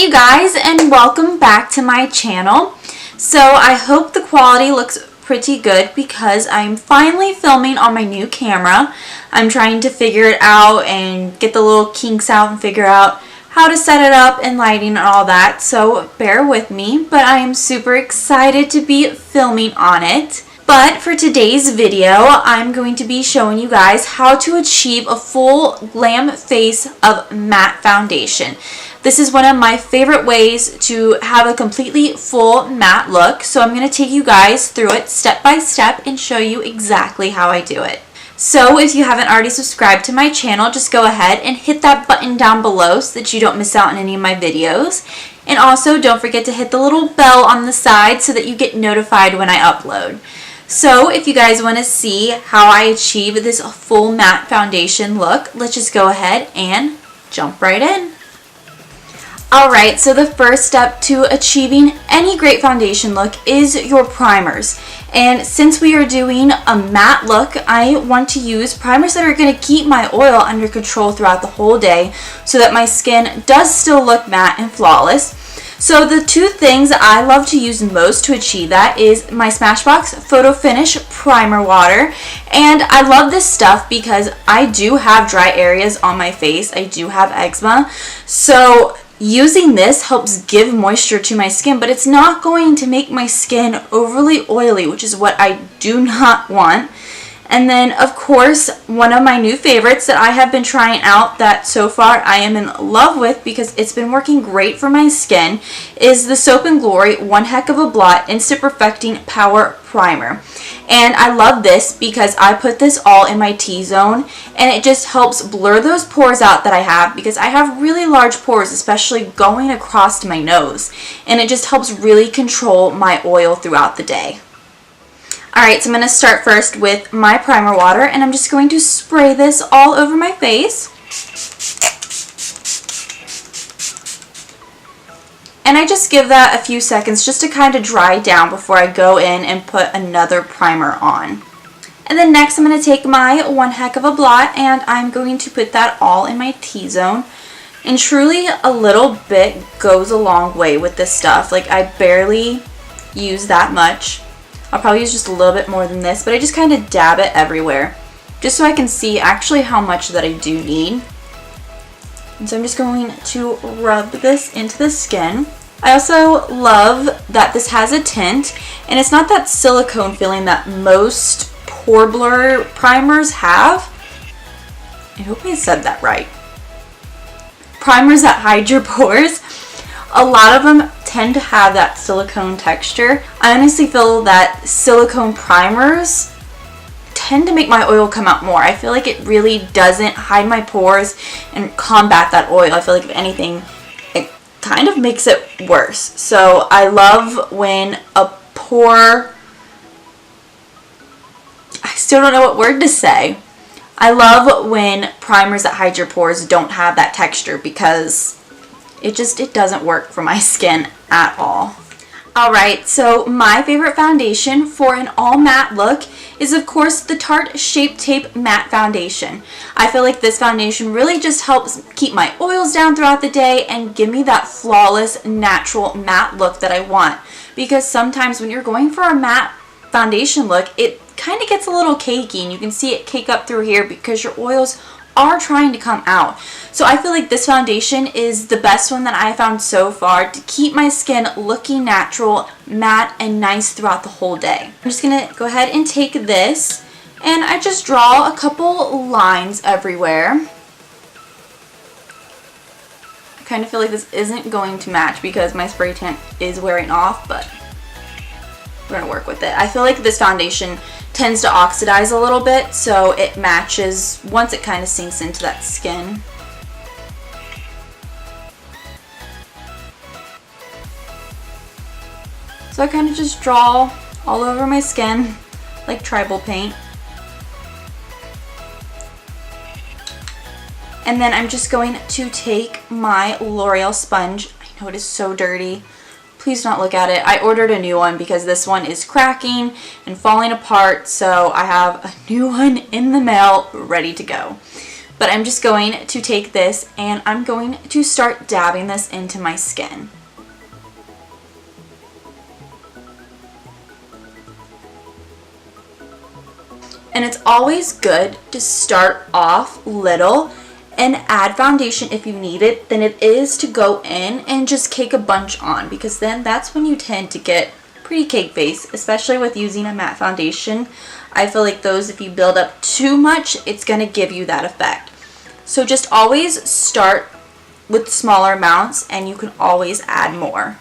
Hey you guys, and welcome back to my channel. So I hope the quality looks pretty good because I'm finally filming on my new camera. I'm trying to figure it out and get the little kinks out and figure out how to set it up and lighting and all that, so bear with me, but I am super excited to be filming on it. But for today's video, I'm going to be showing you guys how to achieve a full glam face of matte foundation. This is one of my favorite ways to have a completely full matte look, so I'm going to take you guys through it step by step and show you exactly how I do it. So if you haven't already subscribed to my channel, just go ahead and hit that button down below so that you don't miss out on any of my videos. And also don't forget to hit the little bell on the side so that you get notified when I upload. So if you guys want to see how I achieve this full matte foundation look, let's just go ahead and jump right in. Alright, so the first step to achieving any great foundation look is your primers. And since we are doing a matte look, I want to use primers that are going to keep my oil under control throughout the whole day so that my skin does still look matte and flawless. So the two things I love to use most to achieve that is my Smashbox Photo Finish Primer Water. And I love this stuff because I do have dry areas on my face. I do have eczema. So using this helps give moisture to my skin, but it's not going to make my skin overly oily, which is what I do not want. And then, of course, one of my new favorites that I have been trying out that so far I am in love with because it's been working great for my skin is the Soap & Glory One Heck of a Blot Instant Perfecting Power Primer. And I love this because I put this all in my T-zone and it just helps blur those pores out that I have because I have really large pores, especially going across my nose. And it just helps really control my oil throughout the day. Alright, so I'm going to start first with my primer water, and I'm just going to spray this all over my face. And I just give that a few seconds just to kind of dry down before I go in and put another primer on. And then next I'm going to take my One Heck of a Blot, and I'm going to put that all in my T-zone. And truly a little bit goes a long way with this stuff. Like, I barely use that much. I'll probably use just a little bit more than this, but I just kind of dab it everywhere just so I can see actually how much that I do need. And so I'm just going to rub this into the skin. I also love that this has a tint, and it's not that silicone feeling that most pore blur primers have. I hope I said that right. Primers that hide your pores. A lot of them tend to have that silicone texture. I honestly feel that silicone primers tend to make my oil come out more. I feel like it really doesn't hide my pores and combat that oil. I feel like if anything, it kind of makes it worse. So I love when a pore... I still don't know what word to say. I love when primers that hide your pores don't have that texture because it doesn't work for my skin at all. Alright, so my favorite foundation for an all matte look is of course the Tarte Shape Tape Matte Foundation. I feel like this foundation really just helps keep my oils down throughout the day and give me that flawless, natural matte look that I want. Because sometimes when you're going for a matte foundation look, it kind of gets a little cakey and you can see it cake up through here because your oils are trying to come out. So I feel like this foundation is the best one that I found so far to keep my skin looking natural, matte, and nice throughout the whole day. I'm just going to go ahead and take this and I just draw a couple lines everywhere. I kind of feel like this isn't going to match because my spray tint is wearing off, but we're going to work with it. I feel like this foundation tends to oxidize a little bit, so it matches once it kind of sinks into that skin. So I kind of just draw all over my skin like tribal paint. And then I'm just going to take my L'Oreal sponge. I know it is so dirty. Please don't look at it. I ordered a new one because this one is cracking and falling apart, so I have a new one in the mail ready to go. but I'm just going to take this and I'm going to start dabbing this into my skin. And it's always good to start off little and add foundation if you need it than it is to go in and just cake a bunch on, because then that's when you tend to get pretty cake face, especially with using a matte foundation. I feel like those, if you build up too much, it's going to give you that effect. So just always start with smaller amounts and you can always add more.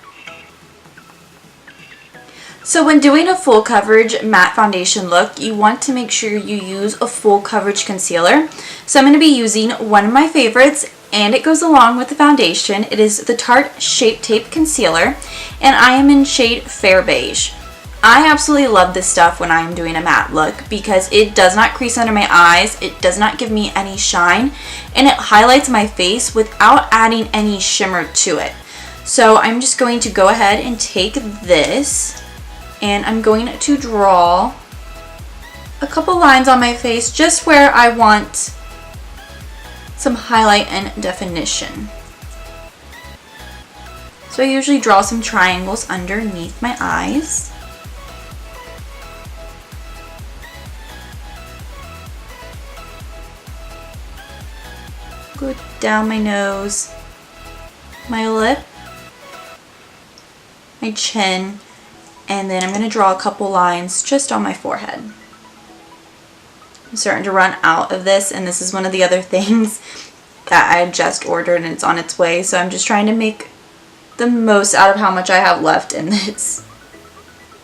So when doing a full coverage matte foundation look, you want to make sure you use a full coverage concealer. So I'm going to be using one of my favorites, and it goes along with the foundation. It is the Tarte Shape Tape Concealer, and I am in shade Fair Beige. I absolutely love this stuff when I'm doing a matte look because it does not crease under my eyes, it does not give me any shine, and it highlights my face without adding any shimmer to it. So I'm just going to go ahead and take this, and I'm going to draw a couple lines on my face just where I want some highlight and definition. So I usually draw some triangles underneath my eyes. Go down my nose, my lip, my chin, and then I'm going to draw a couple lines just on my forehead. I'm starting to run out of this, and this is one of the other things that I just ordered and it's on its way, so I'm just trying to make the most out of how much I have left in this.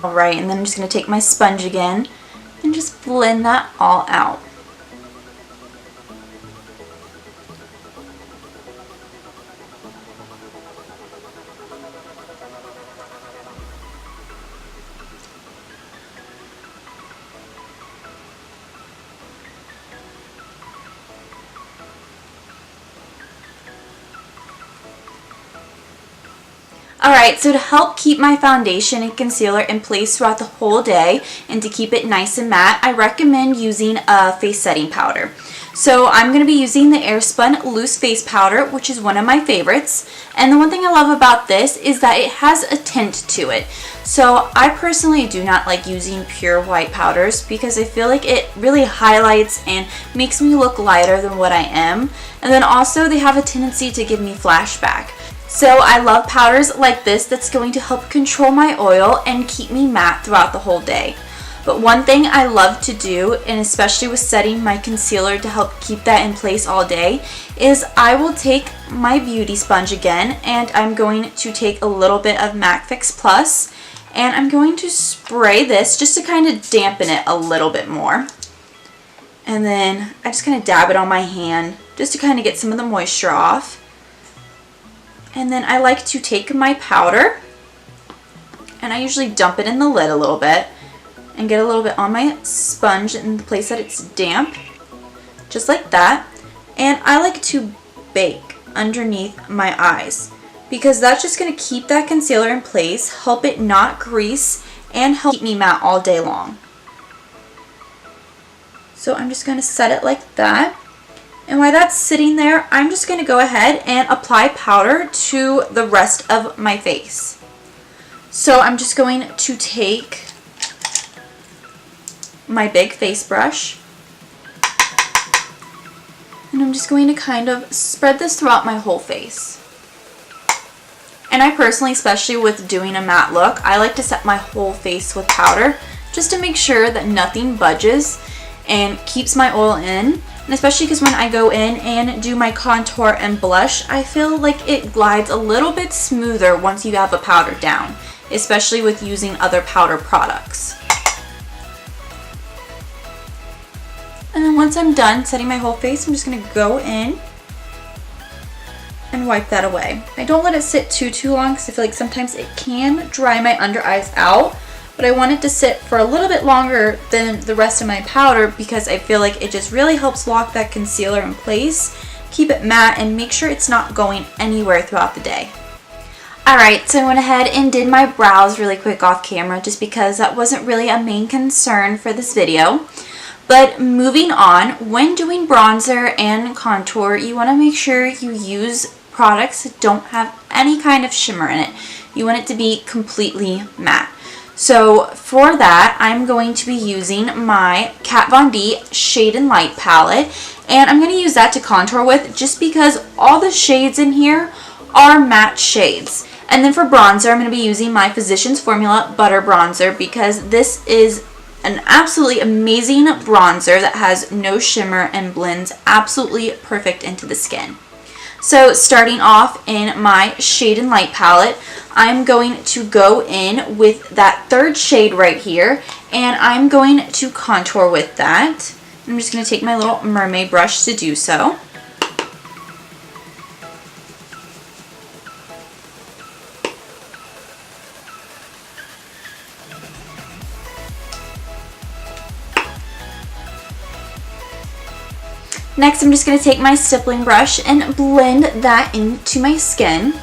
Alright, and then I'm just going to take my sponge again and just blend that all out. Alright, so to help keep my foundation and concealer in place throughout the whole day and to keep it nice and matte, I recommend using a face setting powder. So I'm going to be using the Airspun Loose Face Powder, which is one of my favorites. And the one thing I love about this is that it has a tint to it. So I personally do not like using pure white powders because I feel like it really highlights and makes me look lighter than what I am. And then also they have a tendency to give me flashback. So I love powders like this that's going to help control my oil and keep me matte throughout the whole day. But one thing I love to do, and especially with setting my concealer to help keep that in place all day, is I will take my beauty sponge again and I'm going to take a little bit of MAC Fix Plus and I'm going to spray this just to kind of dampen it a little bit more. And then I just kind of dab it on my hand just to kind of get some of the moisture off. And then I like to take my powder and I usually dump it in the lid a little bit and get a little bit on my sponge in the place that it's damp, just like that. And I like to bake underneath my eyes because that's just going to keep that concealer in place, help it not grease, and help keep me matte all day long. So I'm just going to set it like that. And while that's sitting there, I'm just going to go ahead and apply powder to the rest of my face. So I'm just going to take my big face brush and I'm just going to kind of spread this throughout my whole face. And I personally, especially with doing a matte look, I like to set my whole face with powder just to make sure that nothing budges and keeps my oil in. And especially because when I go in and do my contour and blush, I feel like it glides a little bit smoother once you have a powder down, especially with using other powder products. And then once I'm done setting my whole face, I'm just going to go in and wipe that away. I don't let it sit too long because I feel like sometimes it can dry my under eyes out. But I want it to sit for a little bit longer than the rest of my powder because I feel like it just really helps lock that concealer in place, keep it matte, and make sure it's not going anywhere throughout the day. Alright, so I went ahead and did my brows really quick off camera just because that wasn't really a main concern for this video. But moving on, when doing bronzer and contour, you want to make sure you use products that don't have any kind of shimmer in it. You want it to be completely matte. So for that, I'm going to be using my Kat Von D Shade and Light palette, and I'm going to use that to contour with just because all the shades in here are matte shades. And then for bronzer, I'm going to be using my Physicians Formula Butter Bronzer because this is an absolutely amazing bronzer that has no shimmer and blends absolutely perfect into the skin. So starting off in my Shade and Light palette, I'm going to go in with that third shade right here, and I'm going to contour with that. I'm just going to take my little mermaid brush to do so. Next, I'm just going to take my stippling brush and blend that into my skin.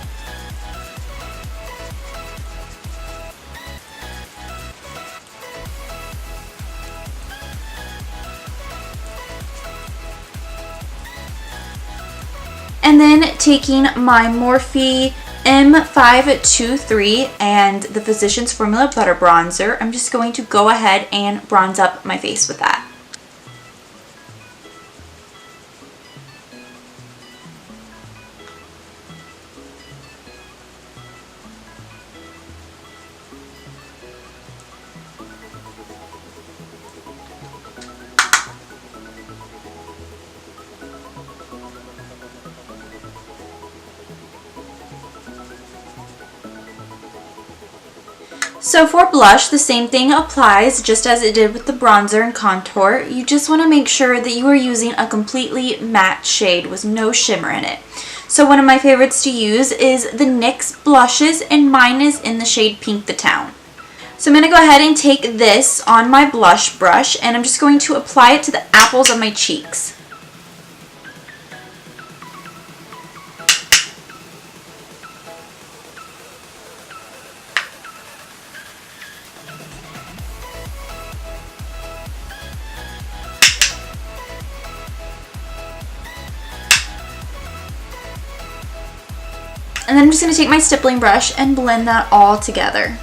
And then taking my Morphe M523 and the Physicians Formula Butter Bronzer, I'm just going to go ahead and bronze up my face with that. So for blush, the same thing applies just as it did with the bronzer and contour. You just want to make sure that you are using a completely matte shade with no shimmer in it. So one of my favorites to use is the NYX blushes, and mine is in the shade Pink the Town. So I'm going to go ahead and take this on my blush brush, and I'm just going to apply it to the apples of my cheeks. And then I'm just going to take my stippling brush and blend that all together.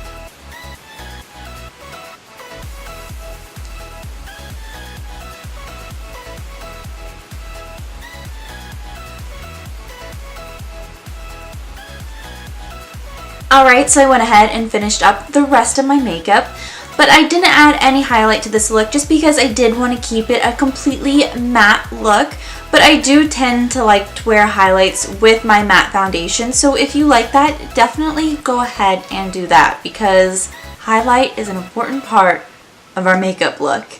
Alright, so I went ahead and finished up the rest of my makeup, but I didn't add any highlight to this look just because I did want to keep it a completely matte look. But I do tend to like to wear highlights with my matte foundation, so if you like that, definitely go ahead and do that because highlight is an important part of our makeup look.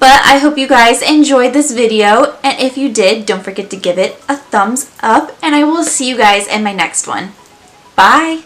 But I hope you guys enjoyed this video, and if you did, don't forget to give it a thumbs up, and I will see you guys in my next one. Bye!